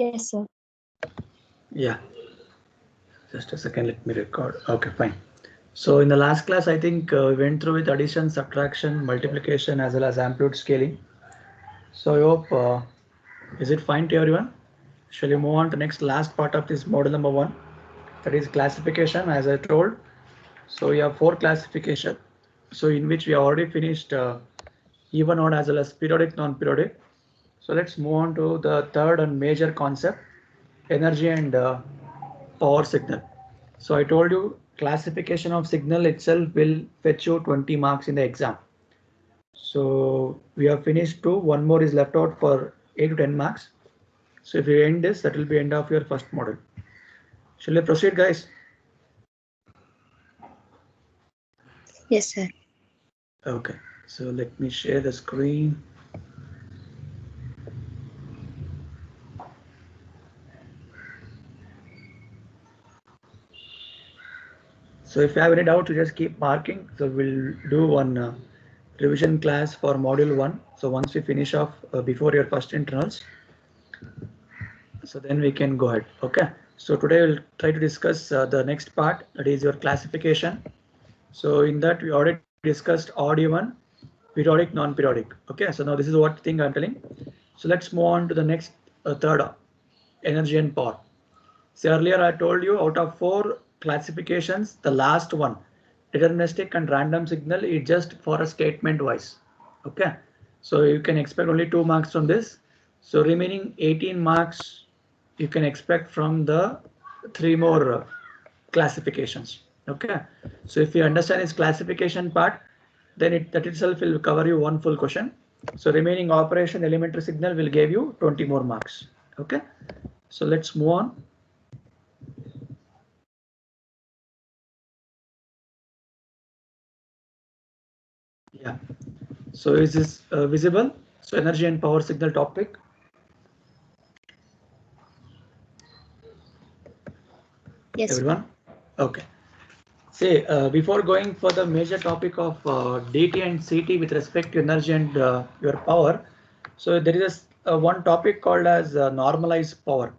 Yes, sir. Yeah, just a second, let me record. Okay, fine. So in the last class, I think we went through with addition, subtraction, multiplication, as well as amplitude scaling. So I hope, is it fine to everyone? Shall we move on to next last part of this model number 1? That is classification, as I told. So we have 4 classification. So in which we have already finished even odd as well as periodic, non-periodic. So let's move on to the third and major concept, energy and power signal. So I told you classification of signal itself will fetch you 20 marks in the exam. So we have finished 2, one more is left out for 8 to 10 marks. So if you end this, that will be end of your first model. Shall we proceed, guys? Yes, sir. Okay, so let me share the screen. So if you have any doubt, you just keep marking. So we'll do one revision class for module 1. So once we finish off before your first internals, so then we can go ahead. Okay. So today we'll try to discuss the next part, that is your classification. So in that we already discussed odd even, periodic, non-periodic. Okay. So now this is what thing I'm telling. So let's move on to the next third, energy and power. So earlier I told you out of 4 classifications, the last one, deterministic and random signal, is just for a statement wise. Okay. So you can expect only 2 marks from this. So remaining 18 marks you can expect from the 3 more classifications. Okay. So if you understand its classification part, then that itself will cover you one full question. So remaining operation elementary signal will give you 20 more marks. Okay. So let's move on. Yeah. So is this visible? So energy and power signal topic. Yes, sir. Everyone? Okay. Say, before going for the major topic of DT and CT with respect to energy and your power, so there is one topic called as normalized power.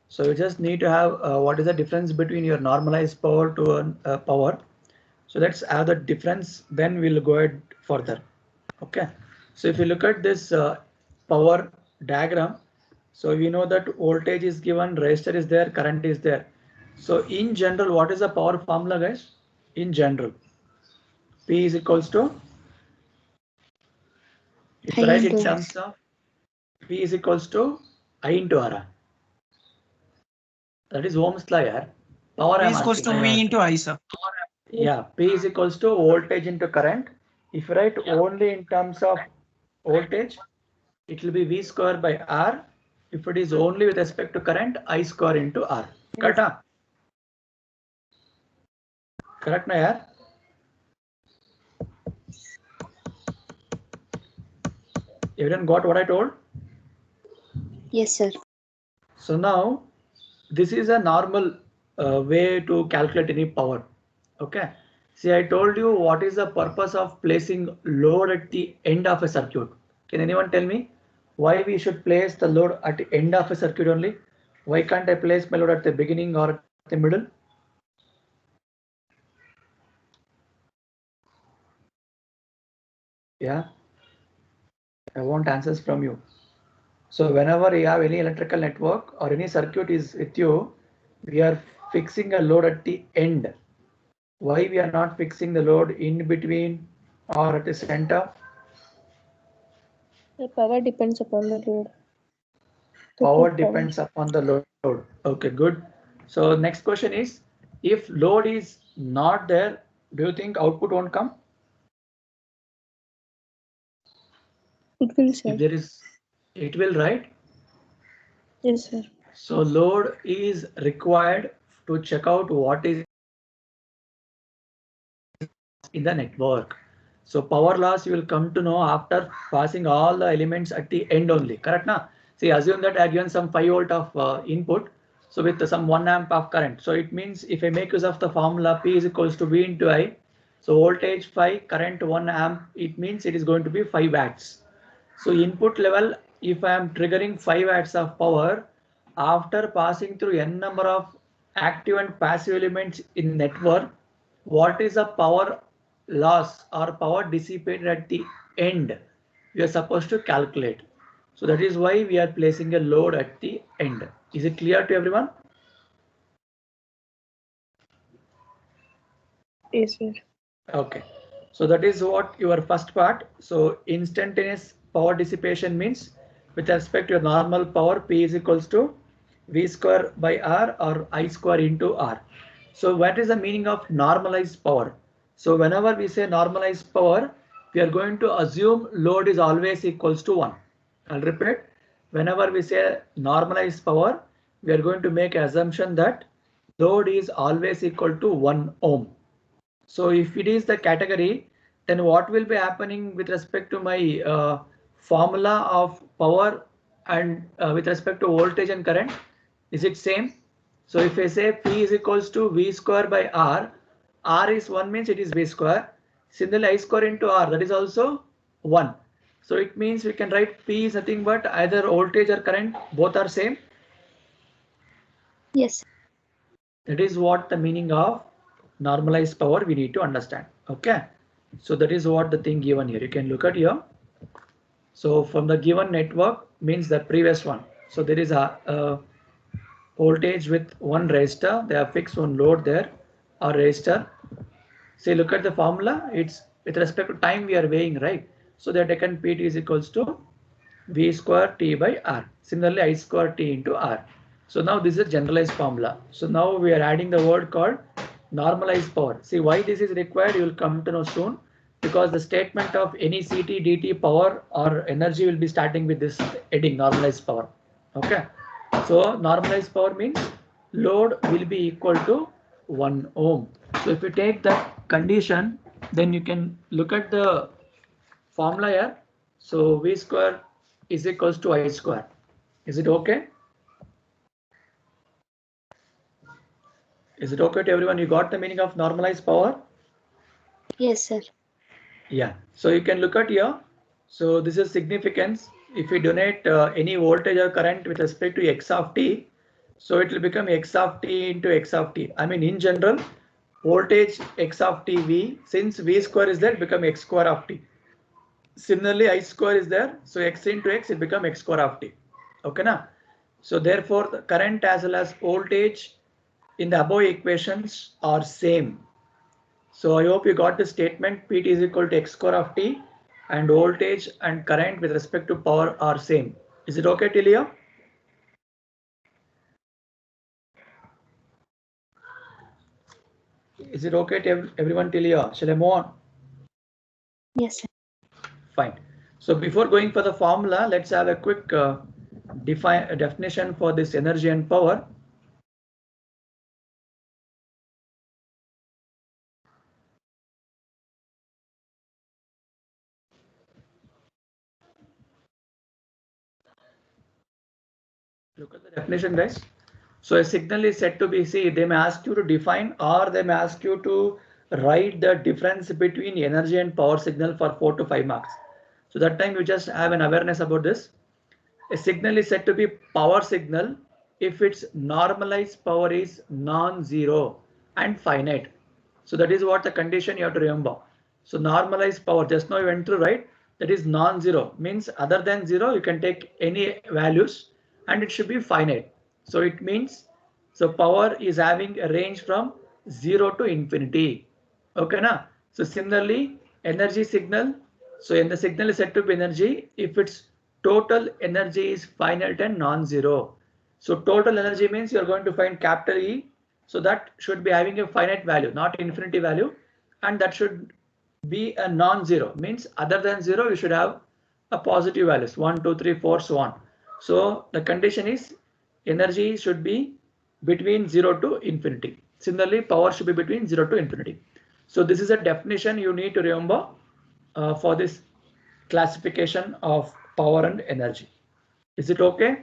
So you just need to have what is the difference between your normalized power to power. So let's have the difference, then we'll go ahead further. Okay. So if you look at this power diagram, so we know that voltage is given, resistor is there, current is there. So in general, what is the power formula, guys? In general, P is equals to, if I you write in into terms of P is equals to I into R. That is Ohm's law here. Power P I am is equals asking. to V into I, sir. Yeah, P is equals to voltage into current. If you write only in terms of voltage, it will be V square by R. If it is only with respect to current, I square into R. Correct? Huh? Correct, na yaar? Everyone got what I told? yes, sir. So now this is a normal way to calculate any power. Okay. See, I told you what is the purpose of placing load at the end of a circuit. Can anyone tell me why we should place the load at the end of a circuit only? Why can't I place my load at the beginning or at the middle? Yeah, I want answers from you. So whenever you have any electrical network or any circuit is with you, we are fixing a load at the end. Why we are not fixing the load in between or at the center? The power depends upon the load. Power depends upon the load. Okay, good. So next question is, if load is not there, do you think output won't come? It will, sir. If there is, it will, right? Yes, sir. So load is required to check out what is in the network. So power loss you will come to know after passing all the elements at the end only. Correct now? See, assume that I have given some 5 volt of input. So with some 1 amp of current. So it means if I make use of the formula P is equals to V into I. So voltage 5, current 1 amp, it means it is going to be 5 watts. So input level, if I am triggering 5 watts of power, after passing through n number of active and passive elements in network, what is the power loss or power dissipated at the end? We are supposed to calculate. So that is why we are placing a load at the end. Is it clear to everyone? Yes, sir. Okay. So that is what your first part. So instantaneous power dissipation means with respect to your normal power, P is equals to V square by R or I square into R. So what is the meaning of normalized power? So whenever we say normalized power, we are going to assume load is always equals to 1. I'll repeat. Whenever we say normalized power, we are going to make an assumption that load is always equal to 1 ohm. So if it is the category, then what will be happening with respect to my formula of power and with respect to voltage and current? Is it same? So if I say P is equals to V square by R, R is 1 means it is V square. Similarly, I square into R, that is also 1. So it means we can write P is nothing but either voltage or current, both are same. Yes. That is what the meaning of normalized power we need to understand. Okay. So that is what the thing given here. You can look at here. So from the given network means the previous one. So there is a voltage with one resistor. They have fixed one load there or resistor. Say look at the formula. It's with respect to time we are weighing, right? So that taken Pt is equals to V square T by R. Similarly, I square T into R. So now this is a generalized formula. So now we are adding the word called normalized power. See why this is required, you will come to know soon, because the statement of any CT dt power or energy will be starting with this heading normalized power. Okay. So normalized power means load will be equal to 1 ohm. So if you take that condition, then you can look at the formula here. So V square is equals to I square. Is it okay? Is it okay to everyone? You got the meaning of normalized power? Yes, sir. Yeah. So you can look at here. So this is significance. If we donate any voltage or current with respect to x of t, so it will become x of t into x of t. I mean, in general, voltage x of t v, since v square is there, it become x square of t. Similarly, I square is there, so x into x, it become x square of t. Okay, now. So therefore, the current as well as voltage in the above equations are same. So I hope you got the statement Pt is equal to x square of t, and voltage and current with respect to power are same. Is it okay till here? Is it okay to everyone till here? Shall I move on? Yes, sir. Fine. So before going for the formula, let's have a quick definition for this energy and power. Look at the definition, guys. So a signal is said to be, see, they may ask you to define or they may ask you to write the difference between energy and power signal for 4 to 5 marks. So that time you just have an awareness about this. A signal is said to be power signal if its normalized power is non-zero and finite. So that is what the condition you have to remember. So normalized power, just now you went through, right? That is non-zero, means other than zero, you can take any values and it should be finite. So it means, so power is having a range from 0 to infinity. Okay, na? So similarly, energy signal. So in the signal is said to be energy if its total energy is finite and non-zero. So total energy means you are going to find capital E. So that should be having a finite value, not infinity value, and that should be a non-zero, means other than zero you should have a positive values 1, 2, 3, 4, so on. So the condition is energy should be between 0 to infinity. Similarly, power should be between 0 to infinity. So this is a definition you need to remember for this classification of power and energy. Is it okay?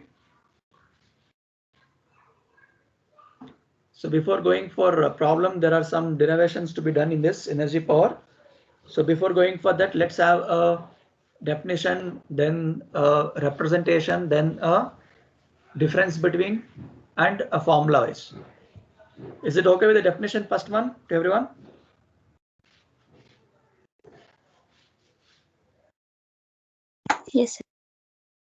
So before going for a problem, there are some derivations to be done in this energy power. So before going for that, let's have a definition, then a representation, then a difference between and a formula is. Is it okay with the definition first one to everyone? Yes, sir.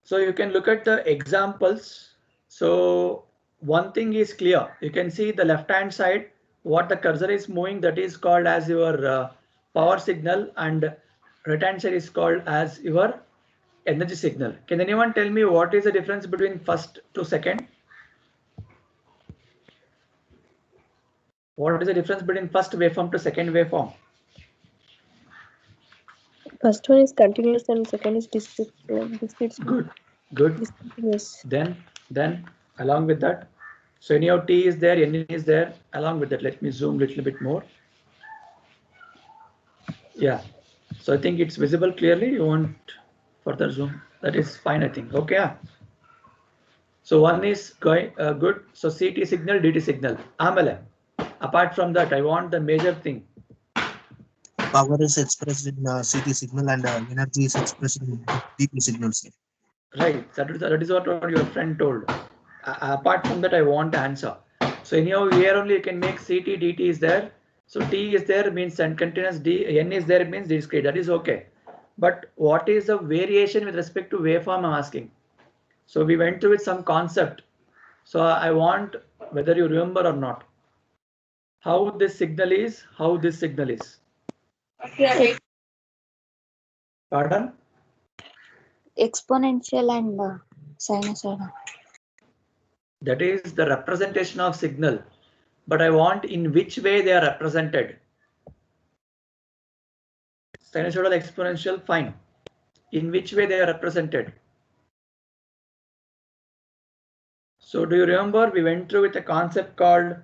So you can look at the examples. So one thing is clear. You can see the left hand side, what the cursor is moving, that is called as your power signal, and right hand side is called as your energy signal. Can anyone tell me what is the difference between first to second? What is the difference between first waveform to second waveform? First one is continuous and second is discrete. Good, good. Discontinuous. Then along with that, so anyhow T is there, N is there. Along with that, let me zoom a little bit more. Yeah, so I think it's visible clearly. You want further zoom? That is fine, I think. Okay. Yeah. So one is going good. So CT signal, DT signal. Amala. Apart from that, I want the major thing. Power is expressed in CT signal and energy is expressed in DT signals. Right. That is what your friend told. Apart from that, I want the answer. So anyhow, here only you can make CT, DT is there. So T is there means continuous, N is there means discrete. That is okay. But what is the variation with respect to waveform? I'm asking. So we went through with some concept. So I want whether you remember or not. How this signal is, how this signal is. Pardon? Exponential and sinusoidal. That is the representation of signal. But I want in which way they are represented. Sinusoidal, exponential, fine. In which way they are represented? So do you remember we went through with a concept called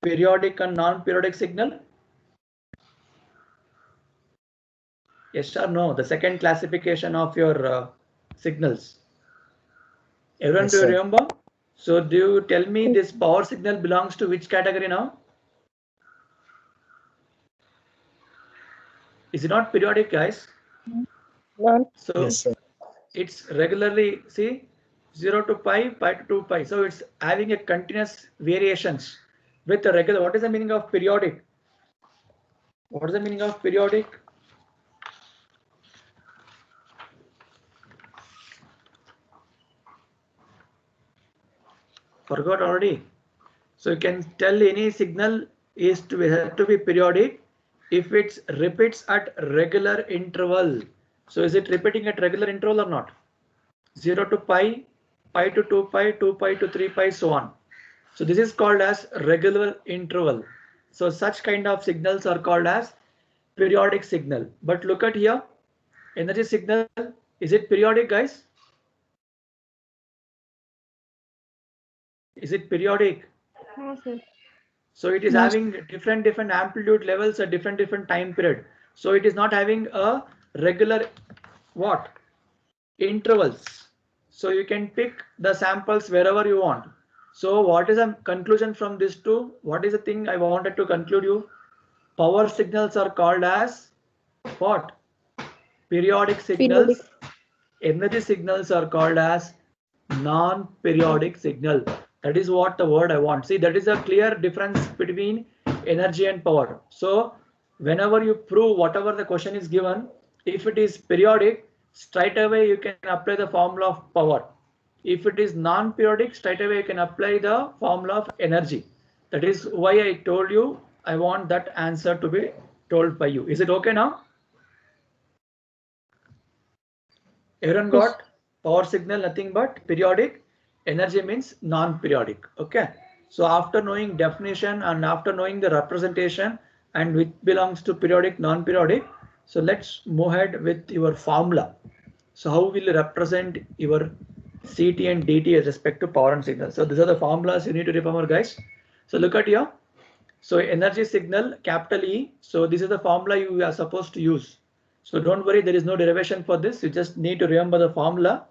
periodic and non-periodic signal? Yes or no? The second classification of your signals. Everyone, Yes, do you sir. remember? So do you tell me this power signal belongs to which category now? Is it not periodic, guys? Not So Yes, sir. it's regularly, see, 0 to pi, pi to 2 pi. So it's having a continuous variations with a regular. What is the meaning of periodic? What is the meaning of periodic? Forgot already. So you can tell any signal is have to be periodic if it repeats at regular interval. So is it repeating at regular interval or not? 0 to pi, pi to 2 pi, 2 pi to 3 pi, so on. So this is called as regular interval. So such kind of signals are called as periodic signal. But look at here, energy signal, is it periodic, guys? Is it periodic? no, sir. So it is No. having different amplitude levels at different time period. So it is not having a regular what? Intervals. So you can pick the samples wherever you want. So what is the conclusion from this two? What is the thing I wanted to conclude you? Power signals are called as what? Periodic signals. Energy signals are called as non-periodic signal. That is what the word I want. See, that is a clear difference between energy and power. So whenever you prove whatever the question is given, if it is periodic, straight away you can apply the formula of power. If it is non-periodic, straight away you can apply the formula of energy. That is why I told you I want that answer to be told by you. Is it okay now? Everyone got power signal, nothing but periodic. Energy means non-periodic. Okay. So after knowing definition and after knowing the representation and which belongs to periodic, non-periodic. So let's move ahead with your formula. So how will you represent your CT and DT with respect to power and signal? So these are the formulas you need to remember, guys. So look at here. So energy signal, capital E. So this is the formula you are supposed to use. So don't worry, there is no derivation for this. You just need to remember the formula,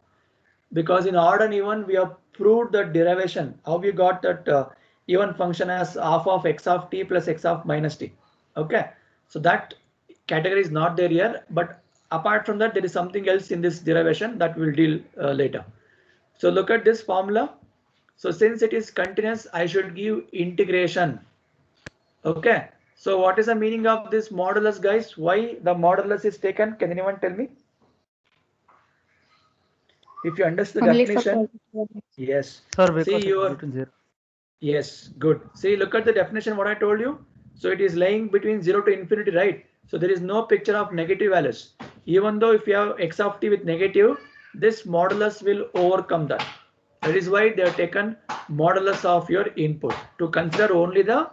because in odd and even we have proved the derivation. How we got that even function as half of x of t plus x of minus t. Okay, so that category is not there here, but apart from that, there is something else in this derivation that we'll deal later. So look at this formula. So since it is continuous, I should give integration. Okay. So what is the meaning of this modulus, guys? Why the modulus is taken? Can anyone tell me? If you understand the Only for definition, positive. yes. Sir, See because it is your written 0. yes, good. See, look at the definition what I told you. So it is lying between 0 to infinity, right? So there is no picture of negative values. Even though if you have x of t with negative, this modulus will overcome that. That is why they have taken modulus of your input to consider only the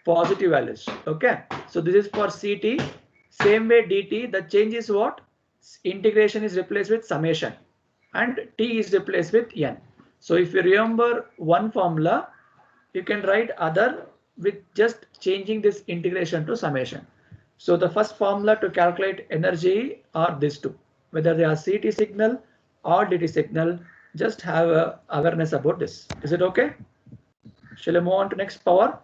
positive values. Okay. So this is for CT. Same way dt, the change is what? Integration is replaced with summation and t is replaced with n. So if you remember one formula, you can write other with just changing this integration to summation. So the first formula to calculate energy are these two, whether they are CT signal or DT signal. Just have a awareness about this. Is it okay? Shall I move on to next power?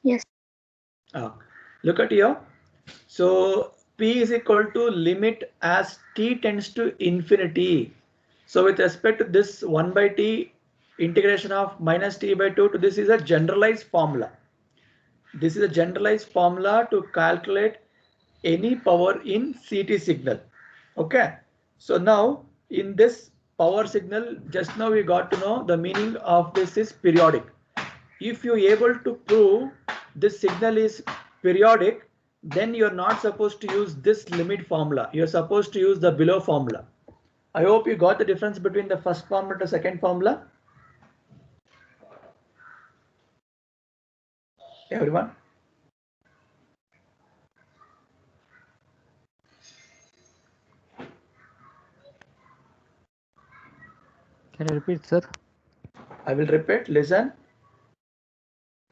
Yes. Look at here. So P is equal to limit as t tends to infinity. So with respect to this 1 by t integration of minus t by 2 to this is a generalized formula. This is a generalized formula to calculate any power in CT signal. Okay. So now in this power signal, just now we got to know the meaning of this is periodic. If you able to prove this signal is periodic, then you're not supposed to use this limit formula. You're supposed to use the below formula. I hope you got the difference between the first formula to second formula. Everyone? Can you repeat, sir? I will repeat, listen.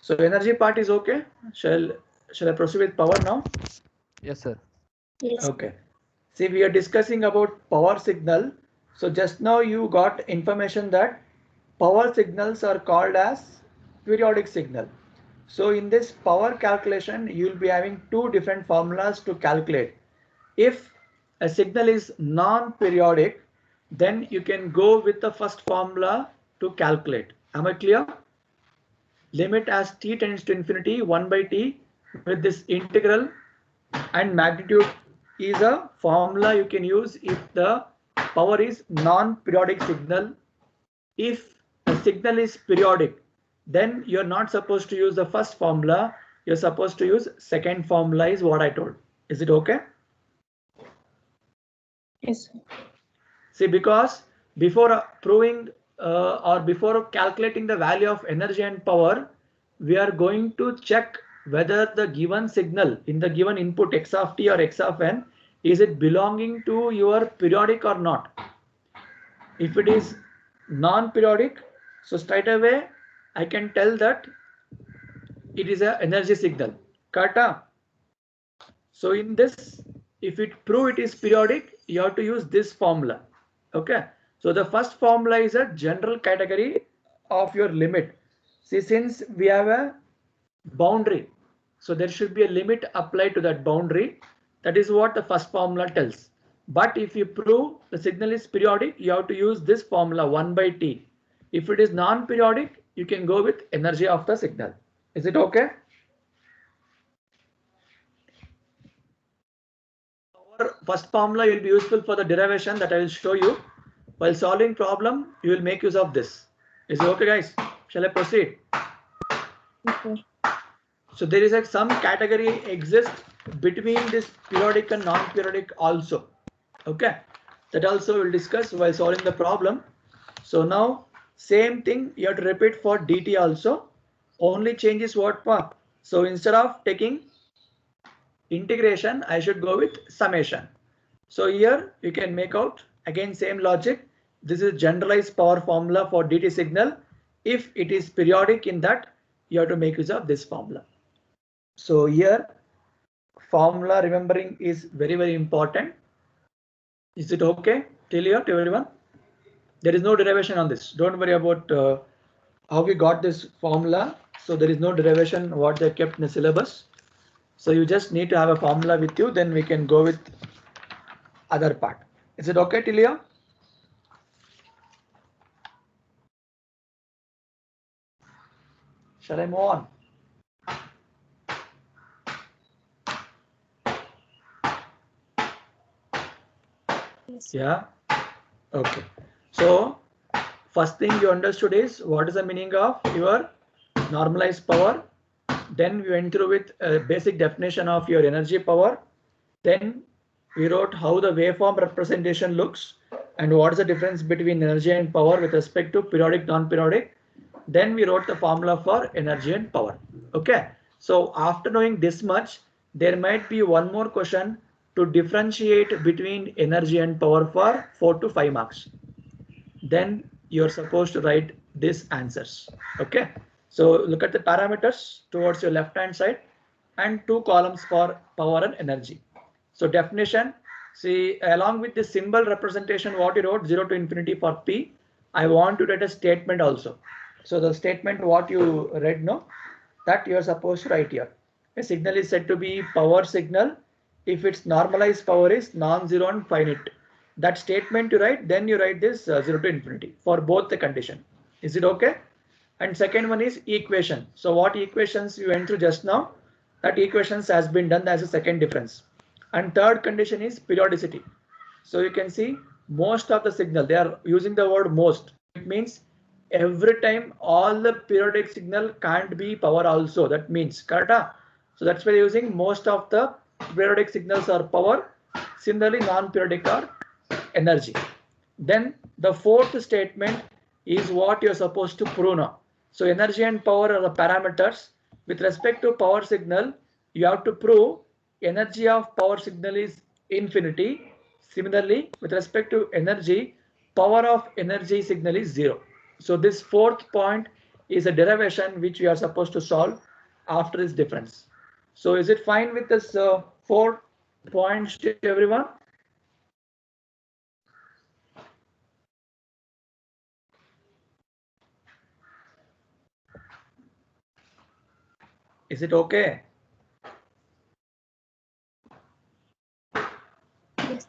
So energy part is okay. Shall I proceed with power now? Yes, sir. Yes. Okay. See, we are discussing about power signal. So just now you got information that power signals are called as periodic signal. So in this power calculation, you will be having two different formulas to calculate. If a signal is non-periodic, then you can go with the first formula to calculate. Am I clear? Limit as t tends to infinity 1 by t with this integral and magnitude is a formula you can use if the power is non-periodic signal. If a signal is periodic, then you're not supposed to use the first formula. You're supposed to use second formula is what I told. Is it okay? Yes, sir. See, because before proving or before calculating the value of energy and power, we are going to check whether the given signal in the given input x of t or x of n, is it belonging to your periodic or not. If it is non-periodic, so straight away I can tell that it is an energy signal. Kata. So in this, if it prove it is periodic, you have to use this formula. Okay. So the first formula is a general category of your limit. See, since we have a boundary, so there should be a limit applied to that boundary. That is what the first formula tells. But if you prove the signal is periodic, you have to use this formula 1 by t. If it is non-periodic, you can go with energy of the signal. Is it okay? Our first formula will be useful for the derivation that I will show you. While solving problem, you will make use of this. Is it okay, guys? Shall I proceed? Okay. So there is some category exists between this periodic and non-periodic also. Okay, that also we'll discuss while solving the problem. So now same thing you have to repeat for dt also. Only change is what part. So instead of taking integration, I should go with summation. So here you can make out again same logic. This is generalized power formula for dt signal. If it is periodic, in that you have to make use of this formula. So here formula remembering is very important. Is it okay? Clear to everyone? There is no derivation on this. Don't worry about how we got this formula. So there is no derivation what they kept in the syllabus. So you just need to have a formula with you, then we can go with other part. Is it okay till here? Shall I move on? Yes. Yeah. Okay. So first thing you understood is what is the meaning of your normalized power. Then we went through with a basic definition of your energy power. Then we wrote how the waveform representation looks and what is the difference between energy and power with respect to periodic, non-periodic. Then we wrote the formula for energy and power. Okay. So after knowing this much, there might be one more question to differentiate between energy and power for 4 to 5 marks. Then you're supposed to write these answers. Okay. So look at the parameters towards your left hand side and 2 columns for power and energy. So definition, see along with the symbol representation what you wrote 0 to infinity for P, I want to write a statement also. So the statement what you read no, that you are supposed to write here. A signal is said to be power signal if its normalized power is non-zero and finite. That statement you write, then you write this 0 to infinity for both the condition. Is it okay? And second one is equation. So what equations you went through just now, that equations has been done as a second difference. And third condition is periodicity. So you can see most of the signal, they are using the word most. It means every time all the periodic signal can't be power also. That means correct. So that's why using most of the periodic signals are power. Similarly, non-periodic are energy. Then the fourth statement is what you're supposed to prove now. So energy and power are the parameters. With respect to power signal, you have to prove energy of power signal is infinity. Similarly, with respect to energy, power of energy signal is 0. So this fourth point is a derivation which we are supposed to solve after this difference. So is it fine with this 4 points to everyone? Is it okay? Yes.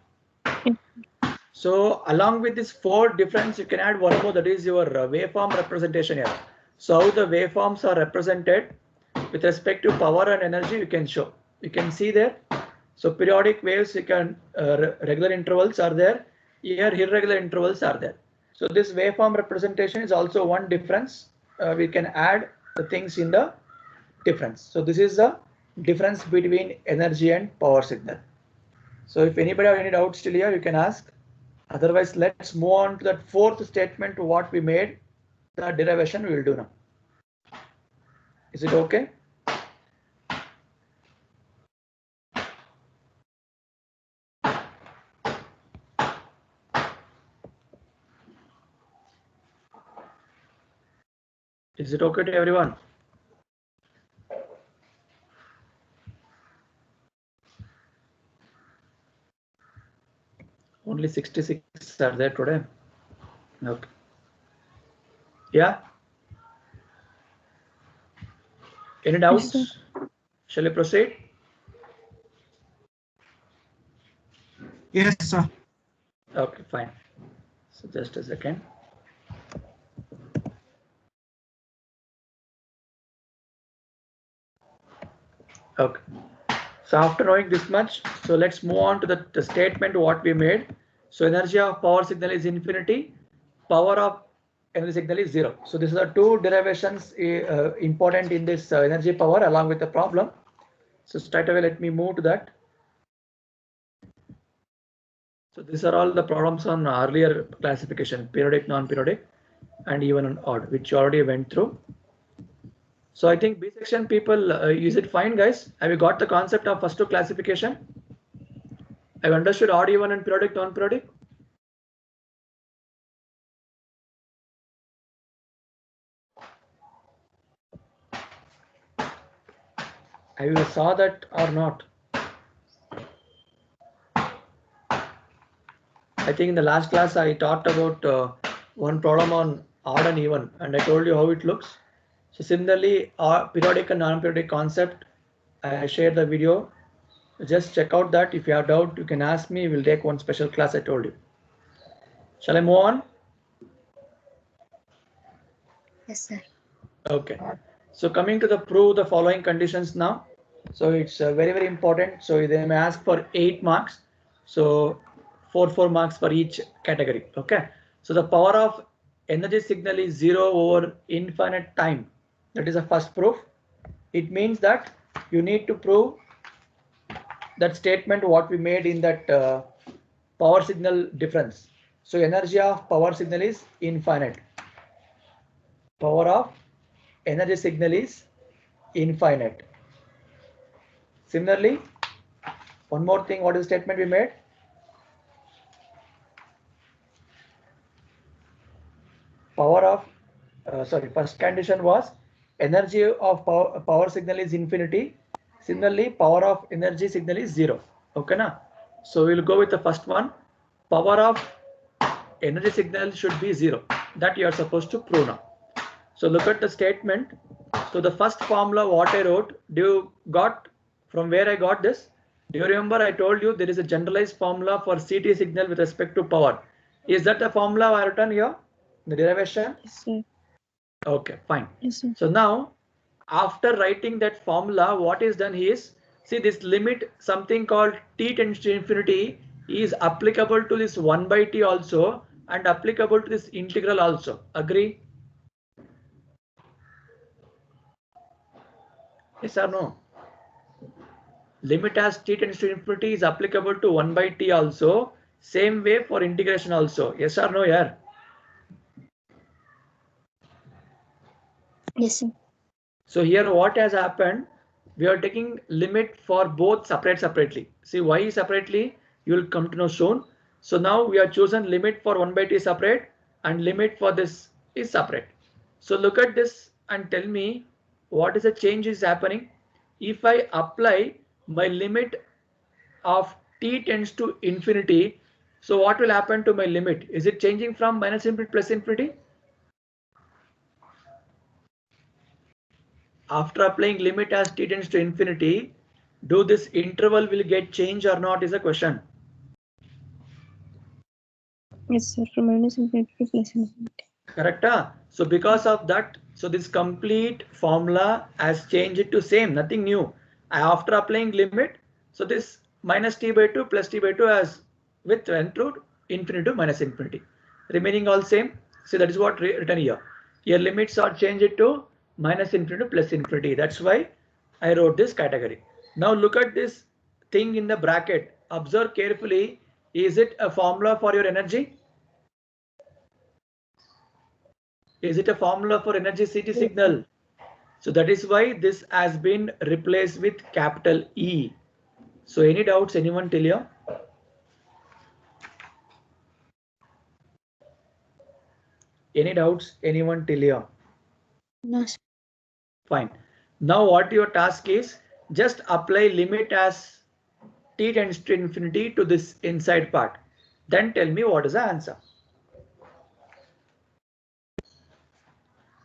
So along with this 4 difference, you can add one more, that is your waveform representation here. So how the waveforms are represented with respect to power and energy, you can show. You can see there. So periodic waves, you can regular intervals are there. Here irregular intervals are there. So this waveform representation is also one difference. We can add the things in the difference. So this is the difference between energy and power signal. So if anybody have any doubts still here, you can ask. Otherwise, let's move on to that fourth statement, what we made, the derivation we will do now. Is it okay? Is it okay to everyone? Only 66 are there today. Okay. Yeah. Any doubts? Yes, Shall we proceed? Yes, sir. Okay, fine. So just a second. Okay. So after knowing this much, so let's move on to the statement what we made. So energy of power signal is infinity, power of energy signal is 0. So these are 2 derivations important in this energy power along with the problem. So straight away let me move to that. So these are all the problems on earlier classification, periodic, non-periodic, and even on odd, which you already went through. So I think B section people, is it fine guys? Have you got the concept of first 2 classification? I've understood odd, even, and periodic, non-periodic. Have you saw that or not? I think in the last class I talked about one problem on odd and even, and I told you how it looks. So similarly, periodic and non-periodic concept, I shared the video. Just check out that. If you have doubt, you can ask me. We'll take one special class I told you. Shall I move on? Yes, sir. Okay. So coming to the prove the following conditions now. So it's very important. So they may ask for 8 marks. So 4 marks for each category. Okay. So the power of energy signal is 0 over infinite time. That is the first proof. It means that you need to prove that statement what we made in that power signal difference. So energy of power signal is infinite. Power of energy signal is infinite. Similarly, one more thing, what is the statement we made? Power of, first condition was energy of power signal is infinity. Similarly, power of energy signal is 0. Okay, na? So we'll go with the first one. Power of energy signal should be 0. That you are supposed to prove now. So look at the statement. So the first formula what I wrote, do you got from where I got this? Do you remember I told you there is a generalized formula for CT signal with respect to power? Is that the formula I written here? The derivation? Yes, sir. Okay, fine. Yes, sir. So now after writing that formula, what is done is, see this limit something called t tends to infinity is applicable to this 1 by t also and applicable to this integral also. Agree? Yes or no? Limit as t tends to infinity is applicable to 1 by t also. Same way for integration also. Yes or no, yeah? Yes, sir. So here what has happened? We are taking limit for both separately. See why separately? You will come to know soon. So now we are chosen limit for 1 by t separate and limit for this is separate. So look at this and tell me what is the change is happening. If I apply my limit of t tends to infinity, so what will happen to my limit? Is it changing from minus infinity plus infinity? After applying limit as t tends to infinity, do this interval will get changed or not is a question. Yes, sir. From minus infinity to plus infinity. Correct? So because of that, so this complete formula has changed to same, nothing new. After applying limit, so this minus t by 2 plus t by 2 has with went through infinity to minus infinity. Remaining all same. So that is what written here. Here limits are changed to minus infinity to plus infinity. That's why I wrote this category. Now look at this thing in the bracket. Observe carefully. Is it a formula for your energy? Is it a formula for energy CT signal? So that is why this has been replaced with capital E. So any doubts, anyone till here? Any doubts, anyone till here? No, sir. Fine. Now what your task is, just apply limit as t tends to infinity to this inside part. Then tell me what is the answer.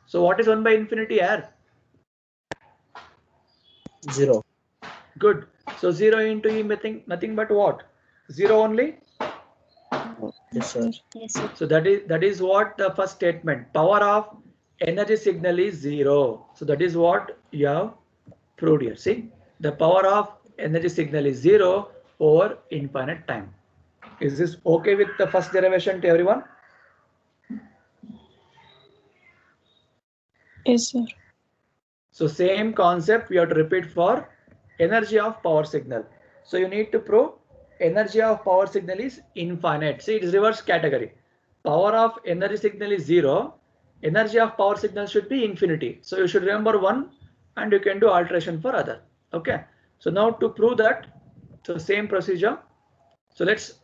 So what is 1 by infinity here? 0. Good. So 0 into e nothing but what? 0 only? Yes, sir. Yes, sir. So that is what the first statement. Power of energy signal is 0. So that is what you have proved here. See, the power of energy signal is 0 over infinite time. Is this okay with the first derivation to everyone? Yes, sir. So same concept we have to repeat for energy of power signal. So you need to prove energy of power signal is infinite. See, it is reverse category. Power of energy signal is 0. Energy of power signal should be infinity. So you should remember one and you can do alteration for other. Okay. So now to prove that, so same procedure. So let's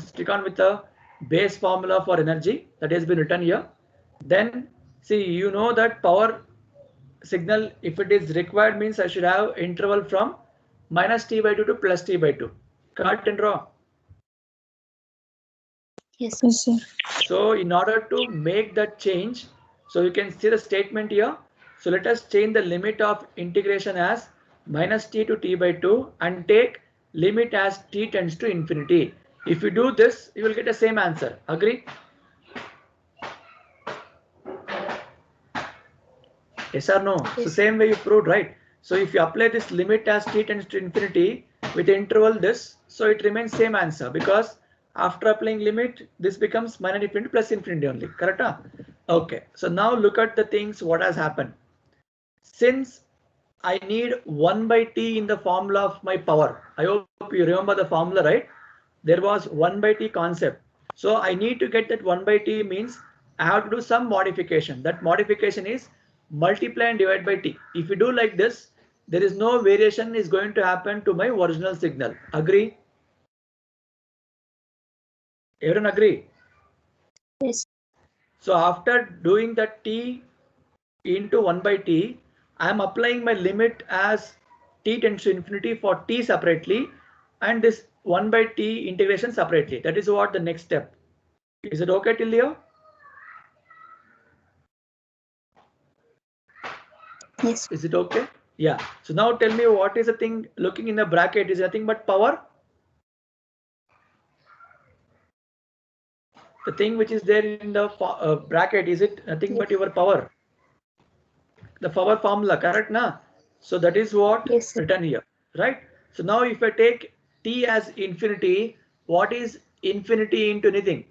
stick on with the base formula for energy that has been written here. Then see, you know that power signal, if it is required, means I should have interval from minus t by 2 to plus t by 2. Correct and draw. Yes, yes, sir. So in order to make that change, so you can see the statement here. So let us change the limit of integration as minus t to t by 2 and take limit as t tends to infinity. If you do this, you will get the same answer. Agree? Yes or no? So Yes. same way you proved, right? So if you apply this limit as t tends to infinity with interval this, so it remains same answer, because after applying limit, this becomes minus infinity plus infinity only, correct? Okay, so now look at the things what has happened. Since I need 1 by t in the formula of my power, I hope you remember the formula, right? There was 1 by t concept. So I need to get that 1 by t means I have to do some modification. That modification is multiply and divide by t. If you do like this, there is no variation is going to happen to my original signal. Agree? Everyone agree? Yes. So after doing that t into 1 by t, I am applying my limit as t tends to infinity for t separately and this 1 by t integration separately. That is what the next step. Is it okay till here? Yes. Is it okay? Yeah. So now tell me, what is the thing looking in the bracket is nothing but power? The thing which is there in the bracket, is it nothing but Yes. your power? The power formula, correct na? So that is what Yes, sir. written here, right? So now if I take t as infinity, what is infinity into anything?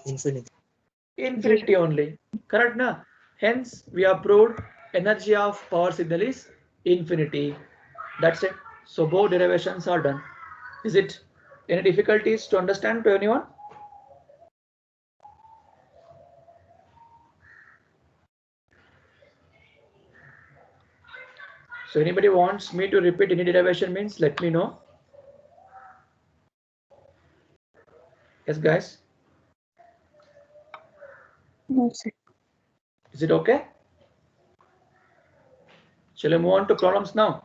Infinity. Infinity only, correct na? Hence we have proved energy of power signal is infinity. That's it. So both derivations are done. Is it any difficulties to understand to anyone? So anybody wants me to repeat any derivation means let me know. Yes, guys. No, sir. Is it okay? Shall I move on to problems now?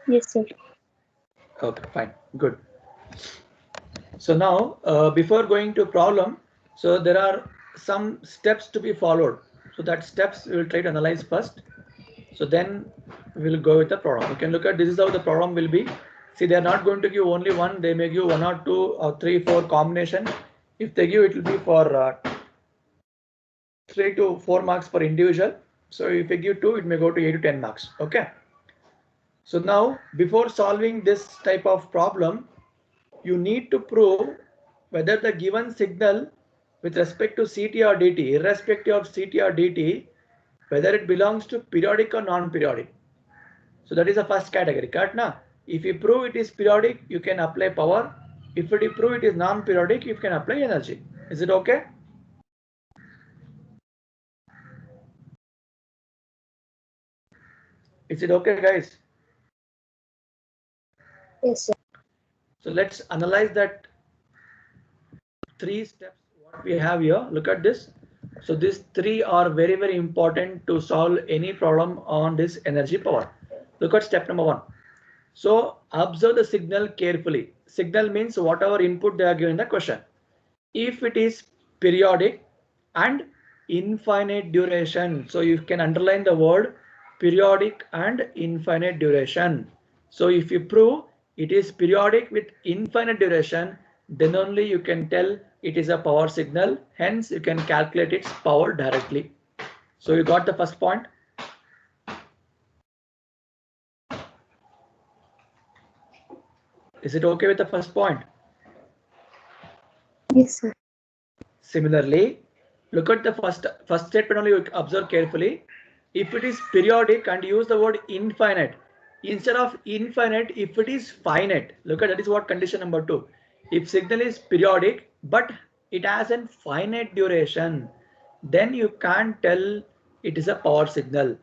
Yes, sir. Okay, fine, good. So now, before going to problem, so there are some steps to be followed. So that steps we will try to analyze first. So then we'll go with the problem. You can look at this is how the problem will be. See, they are not going to give only one. They may give 1 or 2 or 3, 4 combination. If they give, it will be for 3 to 4 marks per individual. So if you give 2, it may go to 8 to 10 marks. Okay. So now, before solving this type of problem, you need to prove whether the given signal with respect to CT or DT, irrespective of CT or DT, whether it belongs to periodic or non-periodic. So that is the first category, correct? Now, if you prove it is periodic, you can apply power. If you prove it is non-periodic, you can apply energy. Is it okay? Is it okay, guys? Yes, sir. So let's analyze that 3 steps what we have here. Look at this. So these 3 are very, very important to solve any problem on this energy power. Look at step number 1. So observe the signal carefully. Signal means whatever input they are given in the question. If it is periodic and infinite duration, so you can underline the word periodic and infinite duration. So if you prove it is periodic with infinite duration, then only you can tell it is a power signal. Hence you can calculate its power directly. So you got the first point. Is it okay with the first point? Yes, sir. Similarly, look at the first statement only, you observe carefully. If it is periodic and use the word infinite, instead of infinite, if it is finite, look at that is what condition number 2. If signal is periodic, but it has a finite duration, then you can't tell it is a power signal.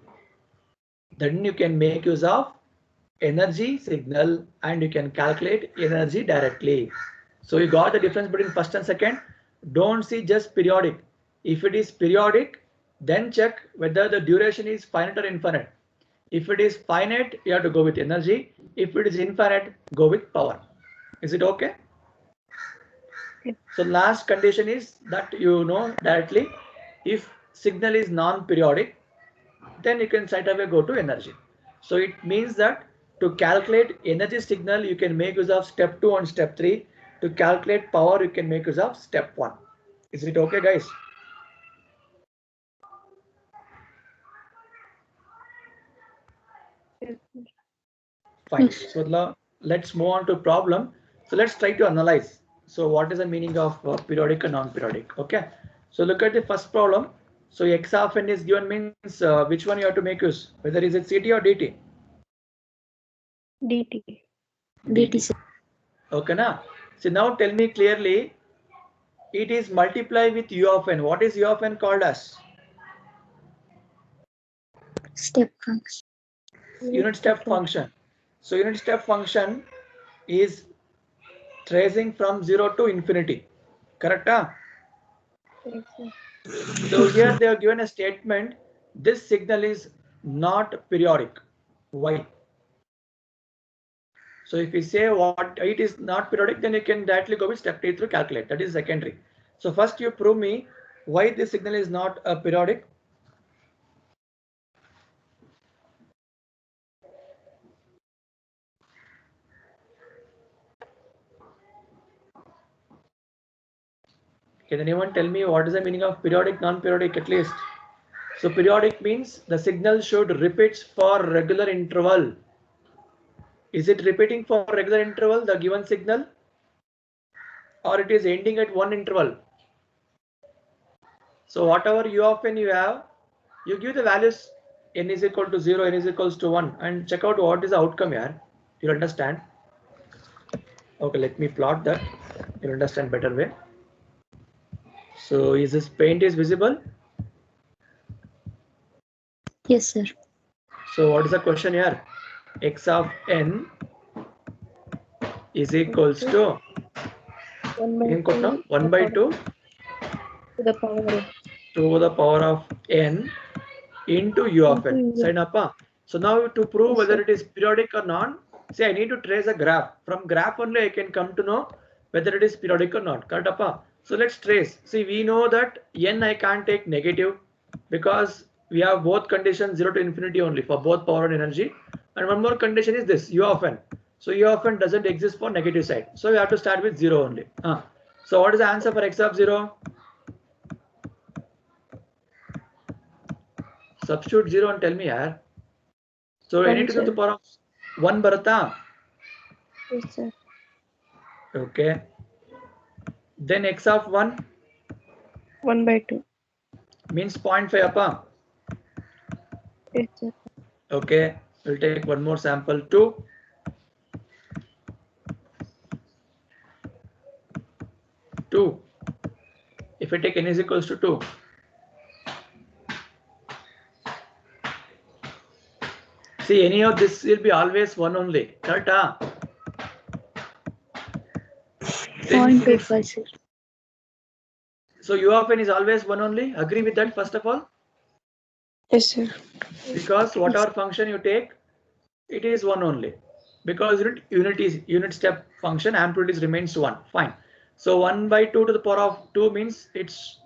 Then you can make use of energy signal and you can calculate energy directly. So you got the difference between first and second. Don't see just periodic. If it is periodic, then check whether the duration is finite or infinite. If it is finite, you have to go with energy. If it is infinite, go with power. Is it okay? So last condition is that you know directly if signal is non-periodic, then you can straight away go to energy. So it means that to calculate energy signal, you can make use of step 2 and step 3. To calculate power, you can make use of step 1. Is it okay, guys? Fine. Yes. So let's move on to problem. So let's try to analyze. So what is the meaning of periodic and non-periodic? Okay. So look at the first problem. So x of n is given means which one you have to make use? Whether is it CT or DT? DT. DT, sir. Okay, na? So now tell me clearly, it is multiply with u of n. What is u of n called as? Step function. Unit step function. So unit step function is tracing from 0 to infinity. Correct? Yes, sir. So here they are given a statement. This signal is not periodic. Why? So if we say what it is not periodic, then you can directly go with step T through calculate. That is secondary. So first you prove me why this signal is not a periodic. Can anyone tell me what is the meaning of periodic, non-periodic at least? So periodic means the signal should repeat for regular interval. Is it repeating for regular interval, the given signal? Or it is ending at one interval? So whatever u of n you have, you give the values n is equal to 0, n is equals to 1 and check out what is the outcome here. You'll understand. Okay, let me plot that. You'll understand better way. So is this paint is visible? Yes, sir. So what is the question here? X of n is equals to 1 by in quote now, 2 1 by 2 to the power of to the power of n into u of n. Into u. Sign up. So now to prove Yes, whether sir. it is periodic or not, say I need to trace a graph. From graph only I can come to know whether it is periodic or not. Correct, appa? So let's trace. See, we know that n I can't take negative because we have both conditions 0 to infinity only for both power and energy. And one more condition is this u of n. So u of n doesn't exist for negative side. So we have to start with 0 only. So what is the answer for x of 0? Substitute 0 and tell me here. So I need to do the power of 1 barata. Yes, sir. Okay. Then x of 1 1 by 2. means 0.5 appa. Yes, sir. Okay. We'll take one more sample 2. 2. If I take n is equals to 2. See, any of this will be always 1 only. Correct? 0.25, sir. So u of n is always 1 only. Agree with that first of all? Yes, sir. Because whatever function you take, it is 1 only. Because unit step function amplitude remains 1. Fine. So 1 by 2 to the power of 2 means it's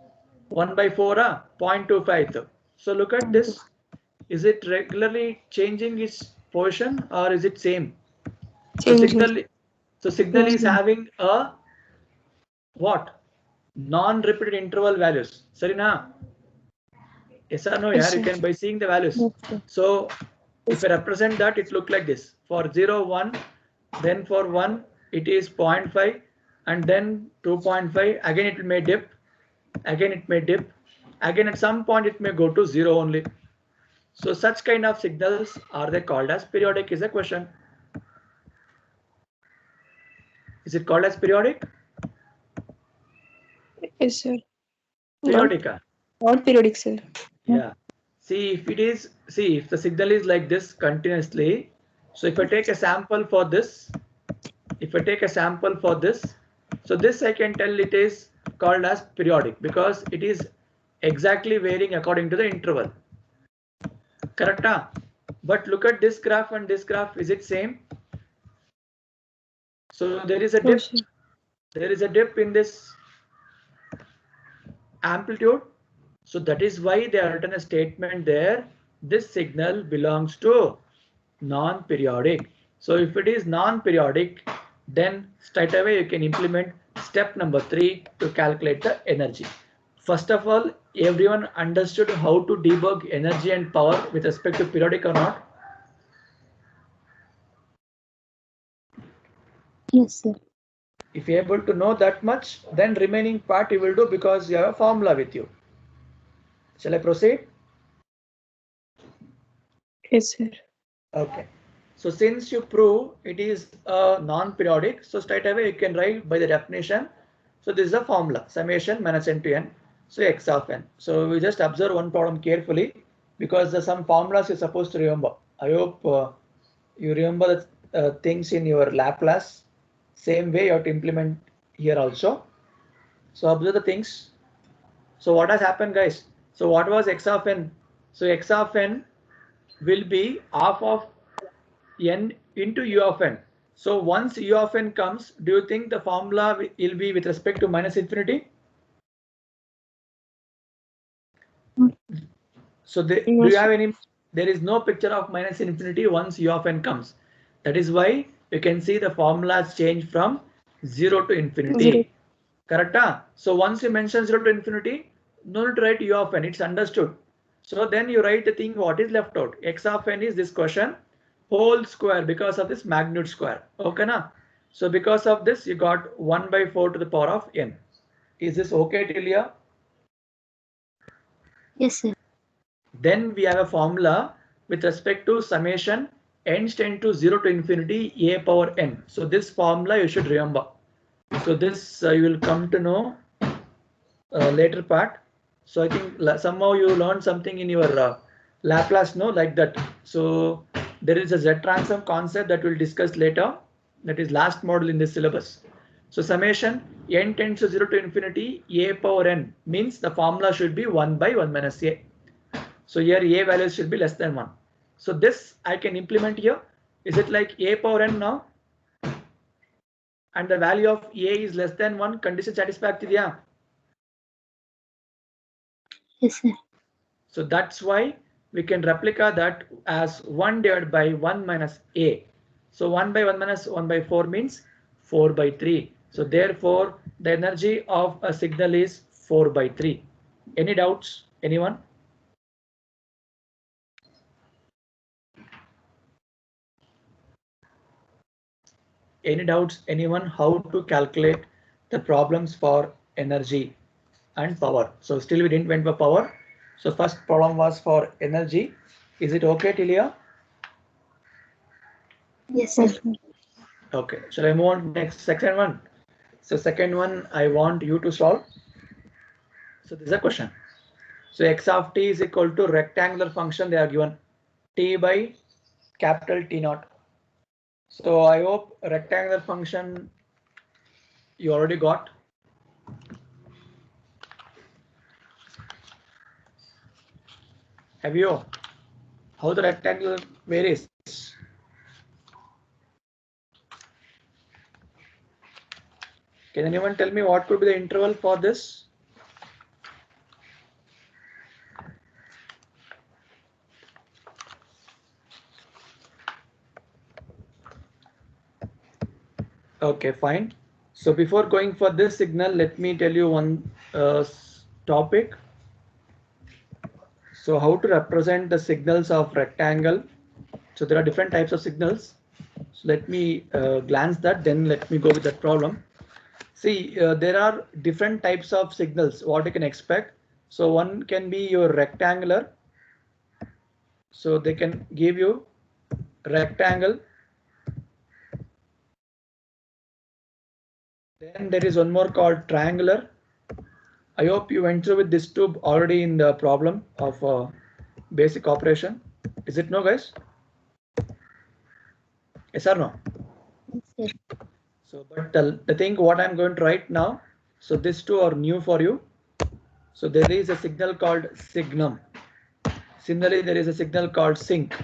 1 by 4, 0.25. So look at this. Is it regularly changing its position or is it same? So Changing. signal is having a what? Non-repeated interval values. Sarina? Yes or no? Yes, Yeah, you sir. can by seeing the values. Yes, sir. So if I represent that, it look like this. For 0, 1, then for 1, it is 0.5, and then 2.5. Again, it may dip. Again, it may dip. Again, at some point, it may go to 0 only. So such kind of signals are they called as periodic is a question. Is it called as periodic? Yes, sir. Periodic. Not periodic, sir. Yeah. See, if the signal is like this continuously, so if I take a sample for this, so this I can tell it is called as periodic because it is exactly varying according to the interval. Correct? But look at this graph and this graph, is it same? So there is a dip. Yes, sir. There is a dip in this amplitude. So that is why they have written a statement there. This signal belongs to non-periodic. So if it is non-periodic, then straight away you can implement step number 3 to calculate the energy. First of all, everyone understood how to debug energy and power with respect to periodic or not? Yes, sir. If you're able to know that much, then remaining part you will do because you have a formula with you. Shall I proceed? Yes, sir. Okay. So since you prove it is a non-periodic, so straight away you can write by the definition. So this is a formula, summation minus n to n. So x of n. So we just observe one problem carefully because there's some formulas you're supposed to remember. I hope you remember the things in your Laplace. Same way you have to implement here also. So observe the things. So what has happened, guys? So what was x of n? So x of n will be half of n into u of n. So once u of n comes, do you think the formula will be with respect to minus infinity? So do you have any? There is no picture of minus infinity once u of n comes. That is why you can see the formulas change from 0 to infinity. 0. Correct? So once you mention 0 to infinity, no need to write u of n. It's understood. So then you write the thing what is left out. X of n is this question whole square because of this magnitude square. Okay, na? So because of this, you got 1 by 4 to the power of n. Is this okay till here? Yes, sir. Then we have a formula with respect to summation n tend to 0 to infinity a power n. So this formula you should remember. So this you will come to know later part. So I think somehow you learned something in your Laplace, no, like that. So there is a Z transform concept that we'll discuss later. That is last module in this syllabus. So summation n tends to 0 to infinity a power n means the formula should be 1 by 1 minus a. So here a values should be less than 1. So this I can implement here. Is it like a power n now? And the value of a is less than 1, condition satisfactory? Yeah. Yes, sir. So that's why we can replicate that as 1 divided by 1 minus a. So 1 by 1 minus 1 by 4 means 4 by 3. So therefore the energy of a signal is 4 by 3. Any doubts? Anyone? Any doubts? Anyone? How to calculate the problems for energy and power? So still we didn't went for power. So first problem was for energy. Is it okay till here? Yes, sir. Okay, shall I move on to next second one? So second one I want you to solve. So this is a question. So x of t is equal to rectangular function they are given t by capital T naught. So I hope rectangular function you already got. Have you? How the rectangular varies? Can anyone tell me what could be the interval for this? Okay, fine. So before going for this signal, let me tell you one topic. So how to represent the signals of rectangle? So there are different types of signals. So let me glance that, then let me go with that problem. See, there are different types of signals, what you can expect. So one can be your rectangular. So they can give you rectangle. Then there is one more called triangular. I hope you went through with this tube already in the problem of basic operation. Is it no, guys? Yes or no? Yes, sir. So, but the thing what I'm going to write now, so these two are new for you. So there is a signal called signum. Similarly, there is a signal called sync.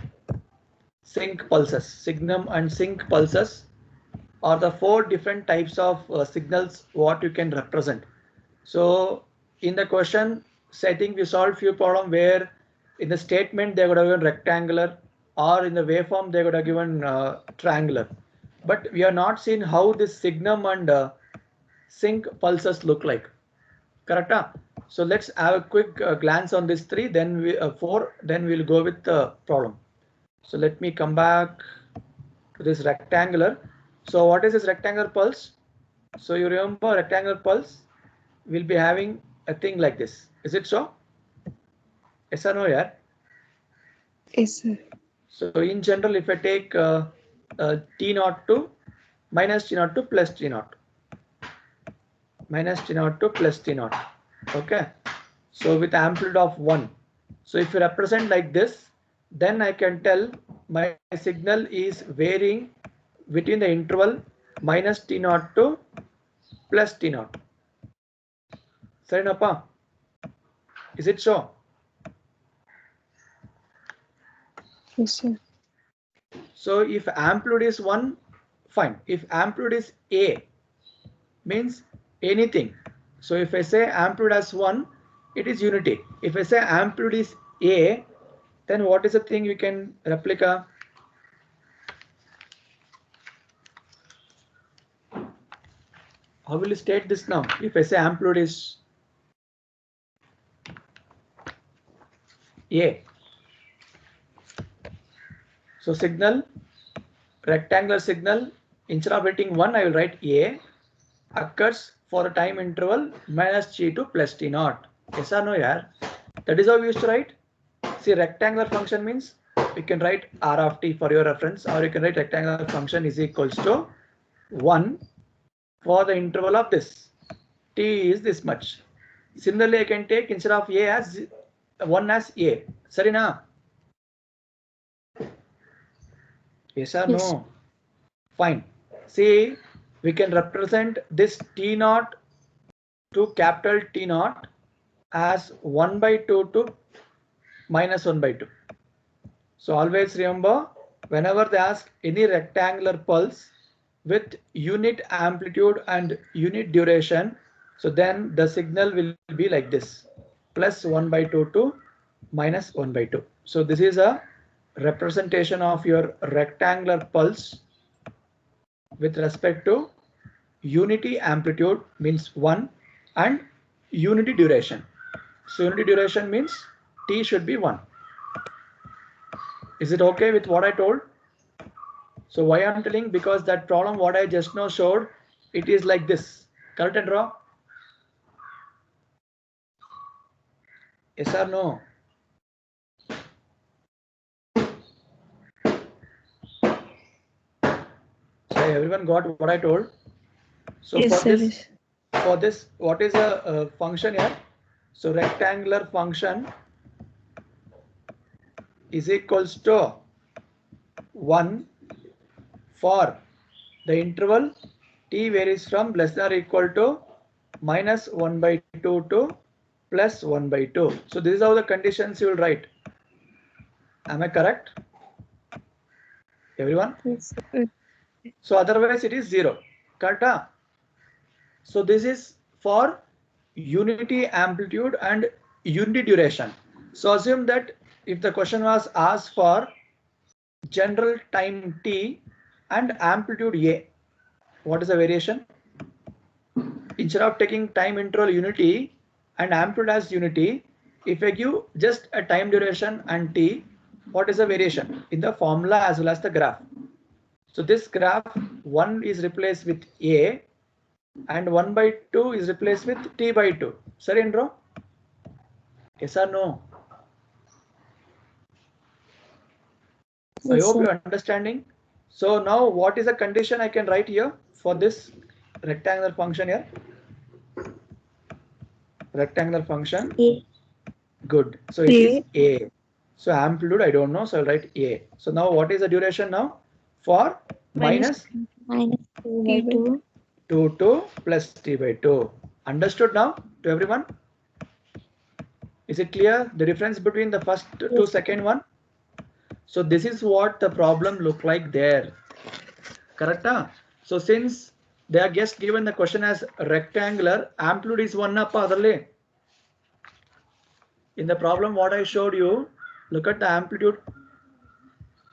Sync pulses. Signum and sync pulses are the 4 different types of signals what you can represent. So in the question setting, we solved few problem where in the statement they would have given rectangular, or in the waveform they would have given triangular. But we are not seen how this signum and sync pulses look like. Correct? So let's have a quick glance on this 3, then we 4, then we'll go with the problem. So let me come back to this rectangular. So what is this rectangular pulse? So you remember rectangular pulse will be having a thing like this. Is it so? Yes or no, yeah? Yes, sir. So in general, if I take T naught to minus T naught to plus T naught, minus T naught to plus T naught. Okay. So with amplitude of 1. So if you represent like this, then I can tell my signal is varying between the interval minus T naught to plus T naught. Sarinappa, is it so? Yes, sir. So if amplitude is 1, fine. If amplitude is A, means anything. So if I say amplitude as 1, it is unity. If I say amplitude is A, then what is the thing you can replica? How will you state this now? If I say amplitude is A. So signal, rectangular signal, instead of writing 1, I will write A, occurs for a time interval minus T to plus T naught. Yes or no, yeah? That is how we used to write. See, rectangular function means you can write R of T for your reference, or you can write rectangular function is equals to 1 for the interval of this. T is this much. Similarly, I can take instead of A as 1 as A. Sarina? Yes or Yes. no? Fine. See, we can represent this T naught to capital T naught as 1 by 2 to minus 1 by 2. So always remember, whenever they ask any rectangular pulse with unit amplitude and unit duration, so then the signal will be like this, plus 1 by 2 to minus 1 by 2. So this is a representation of your rectangular pulse with respect to unity amplitude means 1 and unity duration. So unity duration means T should be 1. Is it okay with what I told? So why I'm telling, because that problem what I just now showed, it is like this. Correct and wrong? Yes or no? So everyone got what I told? So Yes, for sir. this, Yes. what is a function here? So rectangular function is equals to 1 for the interval T varies from less than or equal to minus 1 by 2 to plus 1 by 2. So this is how the conditions you will write. Am I correct? Everyone? Yes, sir. So otherwise it is 0. Correct? So this is for unity amplitude and unity duration. So assume that if the question was asked for general time T and amplitude A, what is the variation? Instead of taking time interval unity and amplitude as unity, if I give just a time duration and T, what is the variation in the formula as well as the graph? So this graph 1 is replaced with A and 1 by 2 is replaced with T by 2. Sorry, Indro? Yes or no? I Yes, hope sir. you are understanding. So now what is the condition I can write here for this rectangular function here? Rectangular function. A. Good. So it is A. A. So amplitude I don't know, so I'll write A. So now what is the duration now? For minus Minus 2 by 2. 2 to plus T by 2. Understood now to everyone? Is it clear the difference between the first to Yes. second one? So this is what the problem look like there. Correct? So since they are just given the question as rectangular, amplitude is 1 up otherly. In the problem what I showed you, look at the amplitude.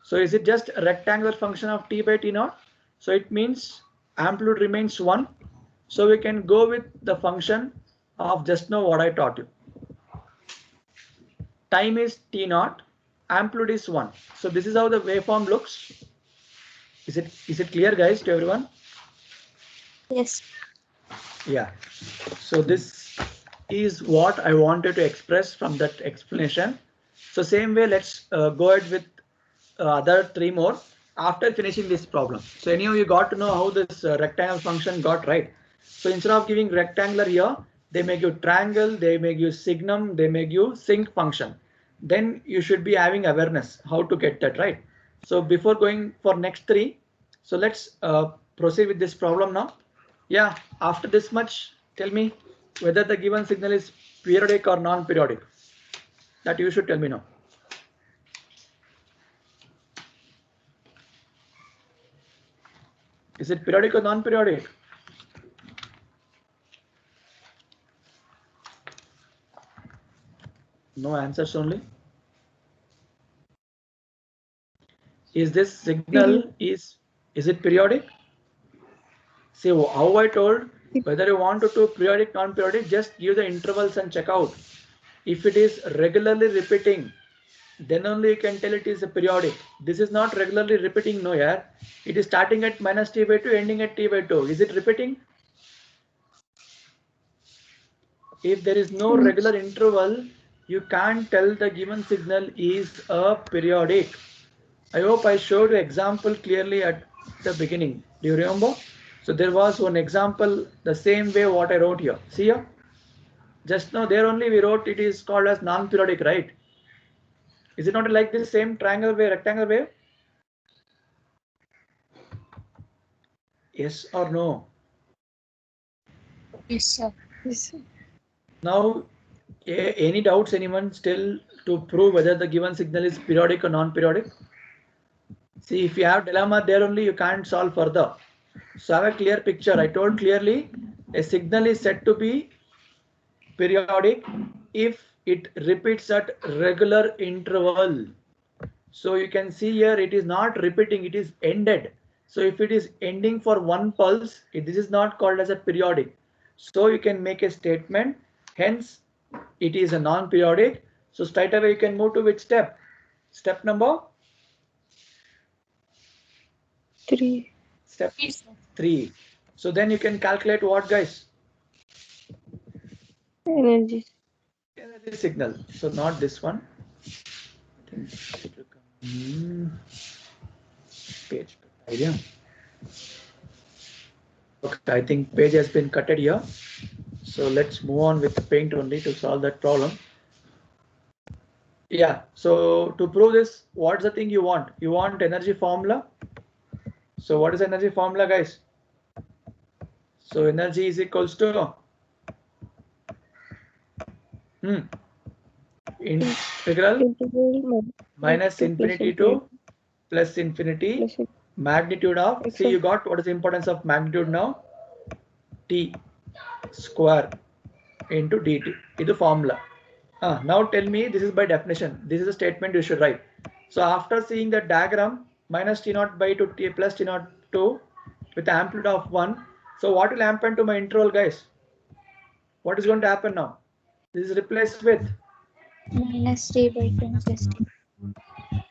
So is it just a rectangular function of T by T naught? So it means amplitude remains 1. So we can go with the function of just now what I taught you. Time is T naught, amplitude is 1. So this is how the waveform looks. Is it clear, guys, to everyone? Yes. Yeah. So this is what I wanted to express from that explanation. So same way, let's go ahead with other 3 more after finishing this problem. So any of you got to know how this rectangle function got, right? So instead of giving rectangular here, they make you triangle, they make you signum, they make you sinc function. Then you should be having awareness how to get that, right? So before going for next 3, so let's proceed with this problem now. Yeah, after this much, tell me whether the given signal is periodic or non-periodic. That you should tell me now. Is it periodic or non-periodic? No answers only. Is this signal is it periodic? See how I told, whether you want to do periodic, non-periodic, just give the intervals and check out. If it is regularly repeating, then only you can tell it is a periodic. This is not regularly repeating, no, yeah. It is starting at minus t by 2, ending at t by 2. Is it repeating? If there is no regular interval, you can't tell the given signal is a periodic. I hope I showed you example clearly at the beginning. Do you remember? So there was one example the same way what I wrote here. See here? Just now there only we wrote it is called as non-periodic, right? Is it not like this same triangle wave, rectangle wave? Yes or no? Yes, sir. Yes, sir. Now, any doubts anyone still to prove whether the given signal is periodic or non-periodic? See, if you have dilemma there only you can't solve further. So have a clear picture. I told clearly a signal is said to be periodic if it repeats at regular interval. So you can see here it is not repeating, it is ended. So if it is ending for one pulse, this is not called as a periodic. So you can make a statement, hence it is a non-periodic. So straight away you can move to which step? Step number? 3. Step 3. So then you can calculate what, guys? Energy. Energy signal. So not this one. I think it will come. Page idea. Okay, I think page has been cutted here. So let's move on with the paint only to solve that problem. Yeah, so to prove this, what's the thing you want? You want energy formula. So what is energy formula, guys? So energy is equals to integral minus infinity to plus infinity magnitude of, see you got what is the importance of magnitude now? T square into dt is the formula. Now tell me, this is by definition, this is a statement you should write. So after seeing the diagram, minus t naught by 2 t plus t naught 2 with the amplitude of 1. So what will happen to my interval, guys? What is going to happen now? This is replaced with Minus t by 2 plus t.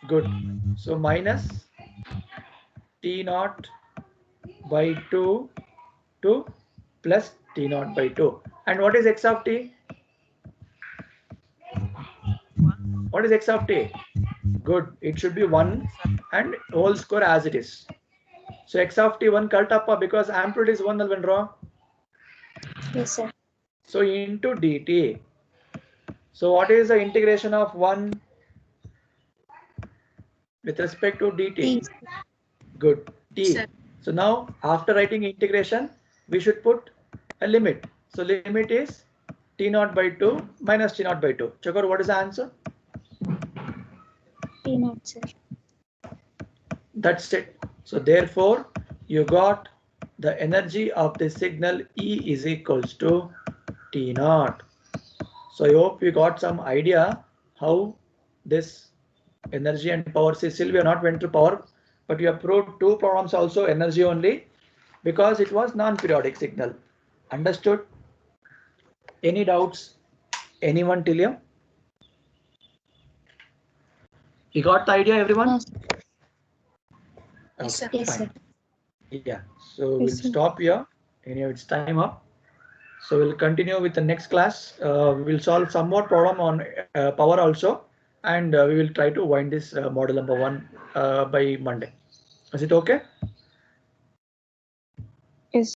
good. So minus t naught by 2 to plus t naught by 2. And what is x of t? What is x of t? Good. It should be 1 and whole square as it is. So x of t 1 cut up because amplitude is 1 alvendra. Yes, sir. So into dt. So what is the integration of 1 with respect to dt? T. Good. T. Sir. So now after writing integration, we should put a limit. So limit is t naught by 2 minus t naught by 2. Check out what is the answer? T naught, sir. That's it. So therefore you got the energy of the signal E is equals to T naught. So I hope you got some idea how this energy and power, still we are not went to power, but you have proved 2 problems also energy only because it was non-periodic signal. Understood? Any doubts? Anyone till here? You got the idea, everyone? No, Yes, sir. Yeah, so Yes, we'll sir. stop here. Anyway, it's time up. So we'll continue with the next class. We will solve some more problem on power also, and we will try to wind this model number 1 by Monday. Is it okay?